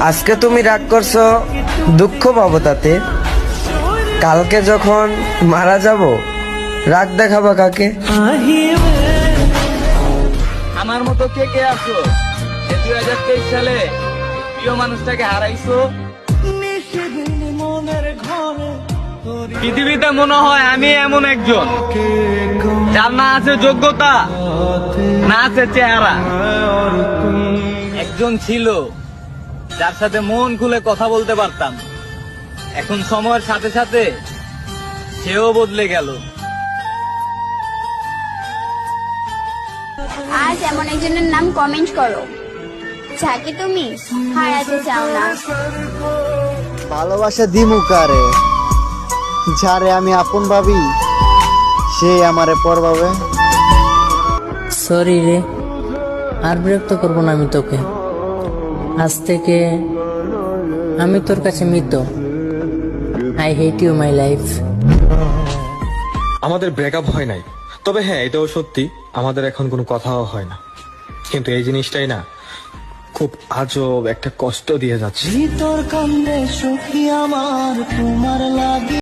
আজকে তুমি রাগ করছো, দুঃখ পাবো তাতে। কালকে যখন মারা যাব, রাগ দেখাবা কাকে? আমার মতো কে কে আছো 2023 সালে প্রিয় মানুষটাকে হারাইছো? পৃথিবীতে মনে হয় আমি এমন একজন যার না আছে যোগ্যতা, না আছে চেহারা। একজন ছিল যার সাথে মন খুলে কথা বলতে পারতাম, এখন সময়ের সাথে সাথে সেও বদলে গেল। আজ এমন একজনের নাম কমেন্ট করো যাকে তুমি হারাতে চাও না। ভালোবাসা দিমু কারে, যারে আমি আপন ভাবি সে আমারে পর ভাবে। সরি রে, আর বিরক্ত করবো না আমি তোকে। আজ থেকে আমি তোর কাছে মৃত। I hate you my life. আমাদের ব্রেকআপ হয় নাই, তবে হ্যাঁ এটাও সত্যি আমাদের এখন কোনো কথাও হয় না। কিন্তু এই জিনিসটাই না খুব আজব একটা কষ্ট দিয়ে যাচ্ছে। তোর কান্দে সুখী আমার তোমার লাগে।